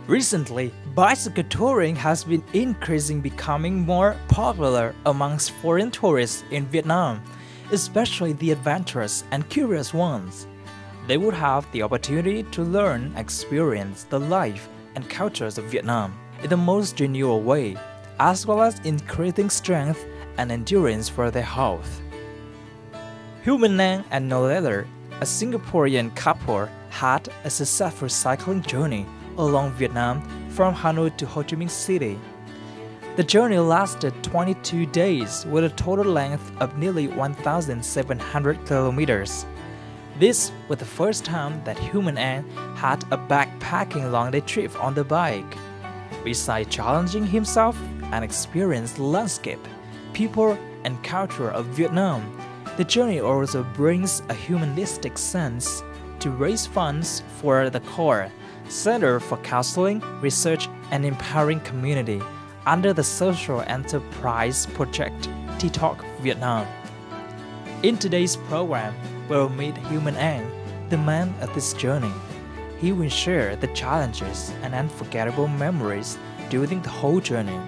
Recently, bicycle touring has been becoming more popular amongst foreign tourists in Vietnam, especially the adventurous and curious ones. They would have the opportunity to learn and experience the life and cultures of Vietnam in the most genuine way, as well as increasing strength and endurance for their health. Hilman Ang and Norleila, a Singaporean couple, had a successful cycling journey along Vietnam from Hanoi to Ho Chi Minh City. The journey lasted 22 days with a total length of nearly 1,700 kilometers. This was the first time that Hilman Ang had a backpacking long-day trip on the bike. Besides challenging himself and experience the landscape, people, and culture of Vietnam, the journey also brings a humanistic sense to raise funds for the CORE, Center for Counseling, Research and Empowering Community, under the social enterprise project TikTok Vietnam. In today's program, we'll meet Hilman Ang, the man of this journey. He will share the challenges and unforgettable memories during the whole journey,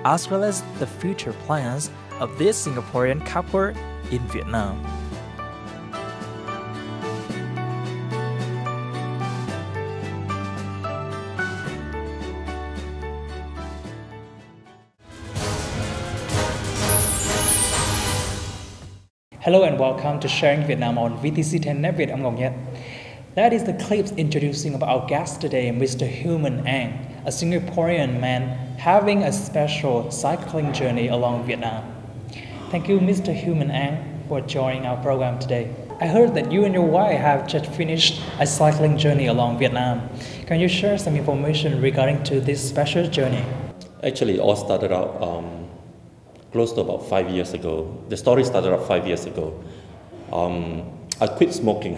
as well as the future plans of this Singaporean couple in Vietnam. Hello and welcome to Sharing Vietnam on VTC10 Net Việt. I'm Ngoc. That is the clips introducing about our guest today, Mr. Hilman Ang, a Singaporean man having a special cycling journey along Vietnam. Thank you, Mr. Hilman Ang, for joining our program today. I heard that you and your wife have just finished a cycling journey along Vietnam. Can you share some information regarding to this special journey? Actually, it all started out close to about 5 years ago. The story started out 5 years ago. I quit smoking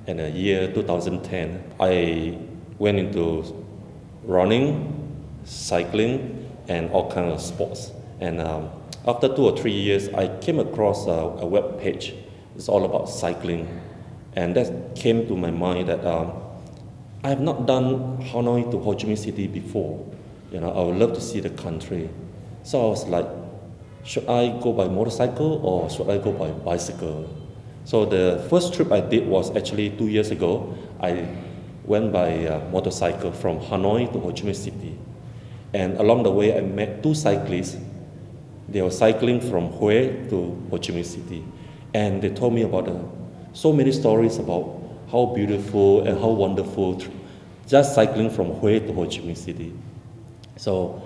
in the year 2010. I went into running, cycling, and all kinds of sports. And after 2 or 3 years, I came across a web page. It's all about cycling. And that came to my mind that I have not done Hanoi to Ho Chi Minh City before. You know, I would love to see the country. So I was like, should I go by motorcycle or should I go by bicycle? So the first trip I did was actually 2 years ago. I went by motorcycle from Hanoi to Ho Chi Minh City. And along the way, I met 2 cyclists. They were cycling from Hue to Ho Chi Minh City. And they told me about so many stories about how beautiful and how wonderful just cycling from Hue to Ho Chi Minh City. So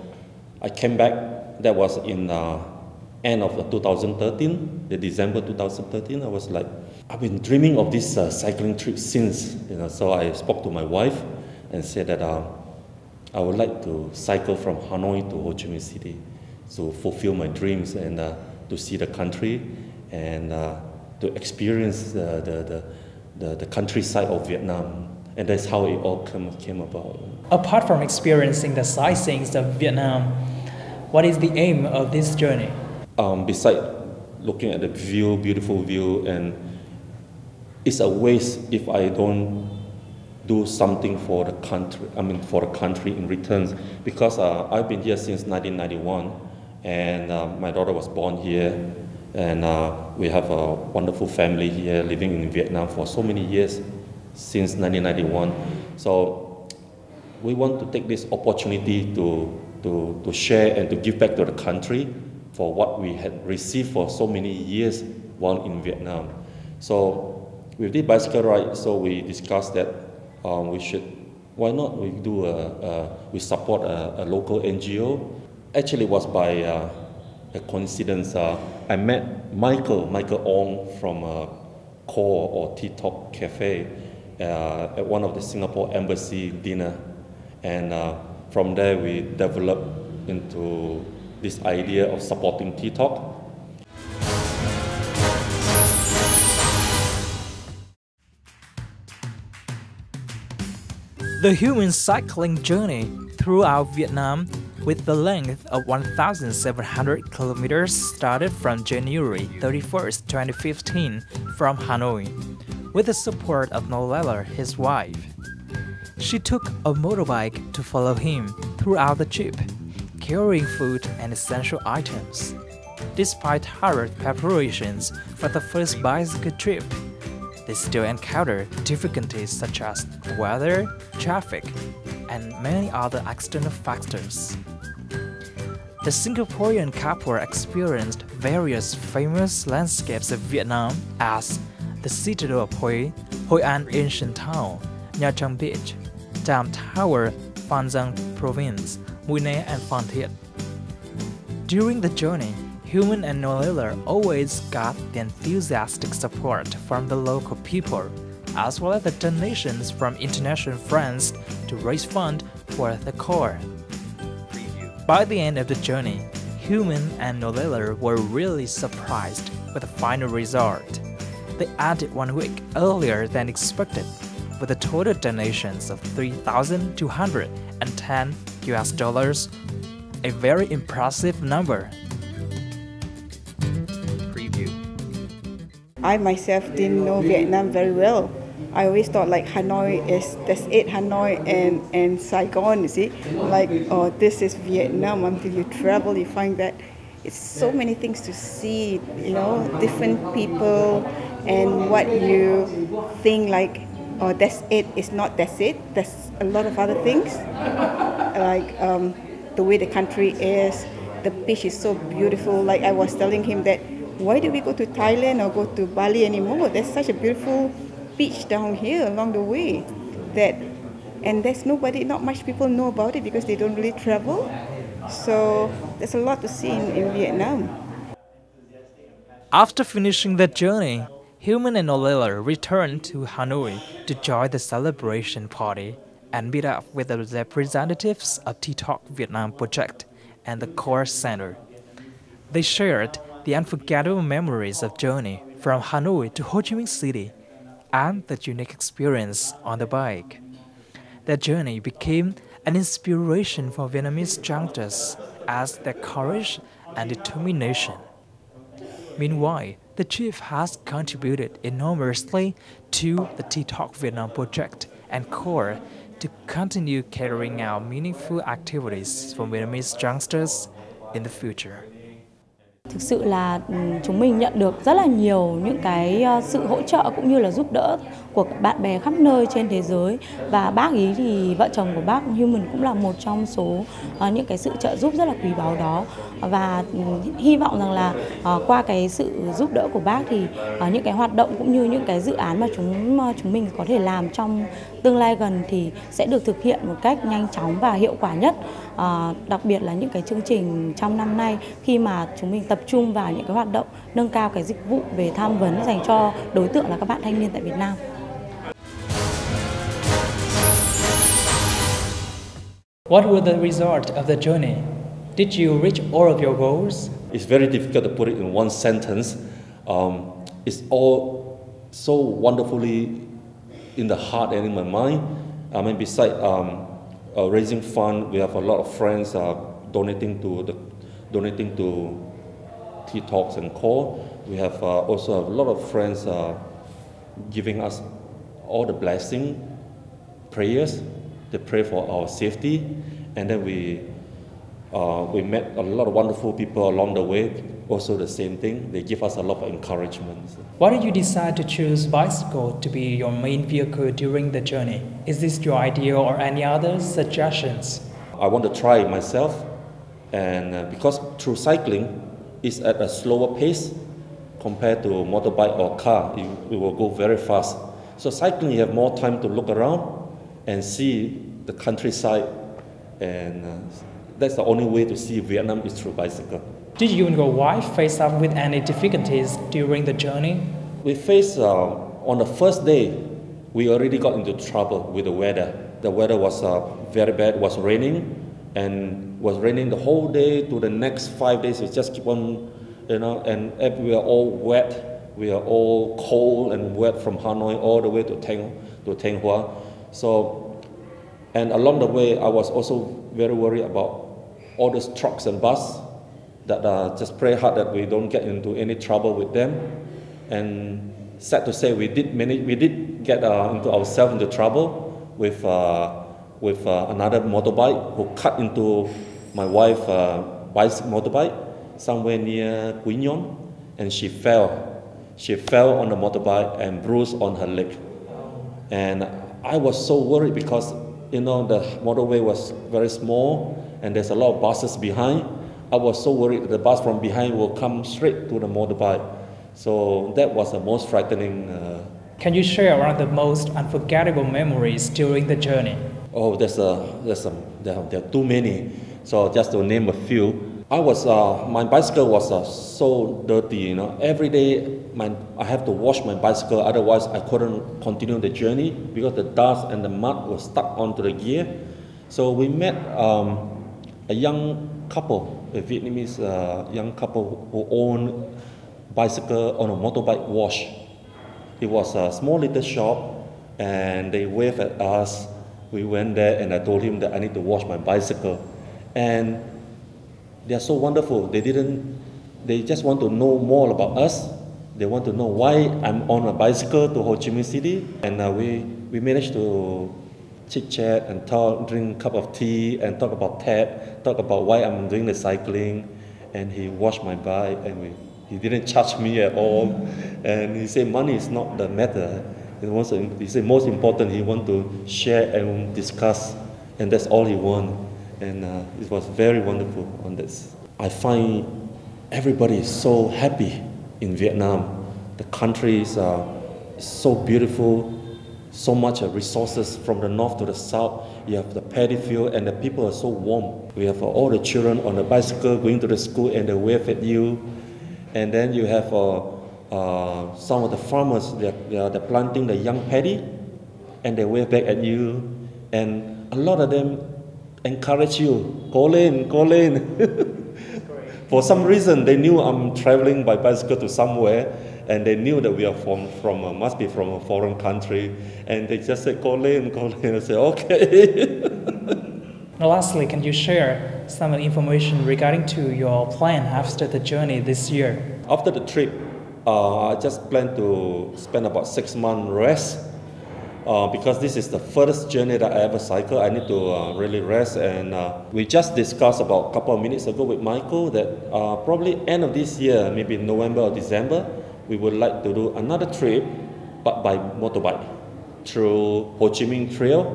I came back. That was in end of 2013, the December 2013. I was like, I've been dreaming of this cycling trip since, you know. So I spoke to my wife and said that I would like to cycle from Hanoi to Ho Chi Minh City to fulfill my dreams and to see the country and to experience the countryside of Vietnam. And that's how it all came about. Apart from experiencing the sightseeings of Vietnam, what is the aim of this journey? Besides looking at the view, beautiful view, and it's a waste if I don't do something for the country. For the country in returns, because I've been here since 1991, and my daughter was born here, and we have a wonderful family here living in Vietnam for so many years, since 1991. So we want to take this opportunity to share and to give back to the country for what we had received for so many years while in Vietnam. So with this bicycle ride, so we discussed that why not we support a local NGO. Actually, it was by a coincidence. I met Michael Ong from CORE or TikTok Cafe at one of the Singapore Embassy dinner. And from there, we developed into this idea of supporting TikTok. The human cycling journey throughout Vietnam with the length of 1,700 kilometers started from January 31st, 2015 from Hanoi, with the support of Norleila, his wife. She took a motorbike to follow him throughout the trip, carrying food and essential items. Despite hard preparations for the first bicycle trip, they still encounter difficulties such as weather, traffic, and many other external factors. The Singaporean couple experienced various famous landscapes of Vietnam as the Citadel of Hoi, Hoi An Ancient Town, Nha Beach, Dam Tower, Phan Giang Province, Mui Ne and Phan Thiet. During the journey, Hilman and Norleila always got the enthusiastic support from the local people, as well as the donations from international friends to raise funds for the core. By the end of the journey, Hilman and Norleila were really surprised with the final result. They added 1 week earlier than expected, with a total donations of $3,210, a very impressive number. Preview. I myself didn't know Vietnam very well. I always thought like Hanoi that's it, Hanoi and Saigon, you see. Like, oh, this is Vietnam. Until you travel, you find that it's so many things to see, different people, and what you think like, oh, that's it, it's not that's it. There's a lot of other things, like the way the country is, the beach is so beautiful. Like I was telling him that, why do we go to Thailand or go to Bali anymore? There's such a beautiful beach down here along the way and there's not much people know about it because they don't really travel. So there's a lot to see in Vietnam. After finishing their journey, Hilman and Norleila returned to Hanoi to join the celebration party and meet up with the representatives of TikTok Vietnam project and the core center. They shared the unforgettable memories of journey from Hanoi to Ho Chi Minh City and the unique experience on the bike. Their journey became an inspiration for Vietnamese youngsters as their courage and determination. Meanwhile, the trip has contributed enormously to the TikTok Vietnam project and core to continue carrying out meaningful activities for Vietnamese youngsters in the future. Thực sự là chúng mình nhận được rất là nhiều những cái sự hỗ trợ cũng như là giúp đỡ của bạn bè khắp nơi trên thế giới, và bác ý thì vợ chồng của bác Hilman cũng là một trong số những cái sự trợ giúp rất là quý báu đó, và hy vọng rằng là qua cái sự giúp đỡ của bác thì những cái hoạt động cũng như những cái dự án mà chúng mình có thể làm trong tương lai gần thì sẽ được thực hiện một cách nhanh chóng và hiệu quả nhất. Đặc biệt là những cái chương trình trong năm nay khi mà chúng mình tập trung vào những cái hoạt động nâng cao cái dịch vụ về tham vấn dành cho đối tượng là các bạn thanh niên tại Việt Nam. What were the results of the journey? Did you reach all of your goals? It's very difficult to put it in one sentence. It's all so wonderfully in the heart and in my mind. I mean, besides raising fund, we have a lot of friends donating to T-Talks and Core. We have also a lot of friends giving us all the blessing, prayers. They pray for our safety, and then we met a lot of wonderful people along the way. Also the same thing, they give us a lot of encouragement. Why did you decide to choose bicycle to be your main vehicle during the journey? Is this your idea or any other suggestions? I want to try it myself, and because through cycling, it's at a slower pace compared to motorbike or car. It will go very fast. So cycling, you have more time to look around and see the countryside, and that's the only way to see Vietnam is through bicycle. Did you and your wife face up with any difficulties during the journey? We faced, on the first day, we already got into trouble with the weather. The weather was very bad, it was raining, and was raining the whole day to the next 5 days. It just keep on, and we are all wet. We are all cold and wet from Hanoi all the way to Thanh Hoa. So, and along the way, I was also very worried about all those trucks and buses that just pray hard that we don't get into any trouble with them. And sad to say, we did get into ourselves into trouble, with another motorbike who cut into my wife's motorbike somewhere near Quy Nhon, and she fell. She fell on the motorbike and bruised on her leg. And I was so worried because, the motorway was very small and there's a lot of buses behind. I was so worried that the bus from behind will come straight to the motorbike. So that was the most frightening. Can you share one of the most unforgettable memories during the journey? Oh, there are too many. So just to name a few. My bicycle was so dirty, Every day I have to wash my bicycle, otherwise I couldn't continue the journey because the dust and the mud was stuck onto the gear. So we met a young couple, a Vietnamese young couple who owned bicycle on a motorbike wash. It was a small little shop and they waved at us. We went there and I told him that I need to wash my bicycle. And they are so wonderful. They just want to know more about us. They want to know why I'm on a bicycle to Ho Chi Minh City. And we managed to chit chat and talk, drink a cup of tea and talk about Nhat, talk about why I'm doing the cycling. And he washed my bike and he didn't charge me at all. And he said money is not the matter. He said most important, he want to share and discuss, and that's all he want. And it was very wonderful on this. I find everybody is so happy in Vietnam. The country is so beautiful, so much resources from the north to the south. You have the paddy field and the people are so warm. We have all the children on the bicycle going to the school and they wave at you. And then you have some of the farmers, they're planting the young paddy and they wave back at you. And a lot of them encourage you, go in. For some reason, they knew I'm traveling by bicycle to somewhere, and they knew that we are must be from a foreign country, and they just said, go in. I said, okay. Now, lastly, can you share some information regarding to your plan after the journey this year? After the trip, I just plan to spend about 6 months rest. Because this is the first journey that I ever cycle, I need to really rest. And we just discussed about a couple of minutes ago with Michael that probably end of this year, maybe November or December, we would like to do another trip, but by motorbike, through Ho Chi Minh Trail.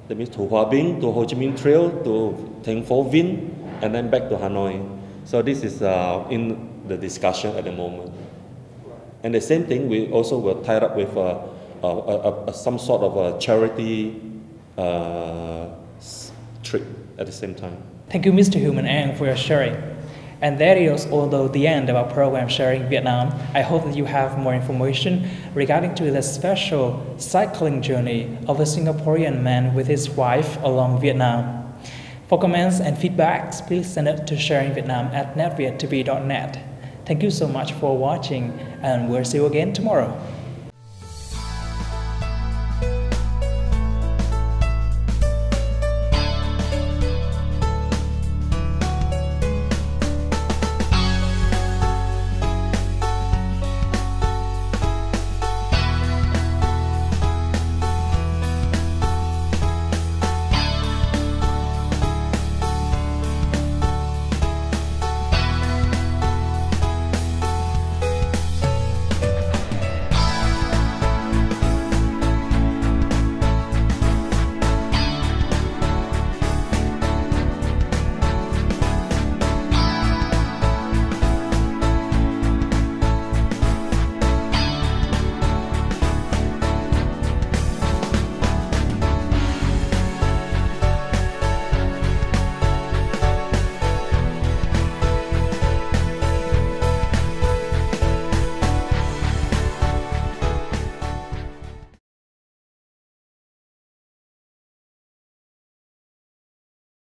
That means to Hoa Binh, to Ho Chi Minh Trail, to Thành Phố Vinh, and then back to Hanoi. So this is in the discussion at the moment. And the same thing, we also were tied up with some sort of a charity trip at the same time. Thank you, Mr. Hilman Ang, for your sharing. And that is also the end of our program Sharing Vietnam. I hope that you have more information regarding to the special cycling journey of a Singaporean man with his wife along Vietnam. For comments and feedbacks, please send it to sharingvietnam@netvietTV.net. Thank you so much for watching, and we'll see you again tomorrow.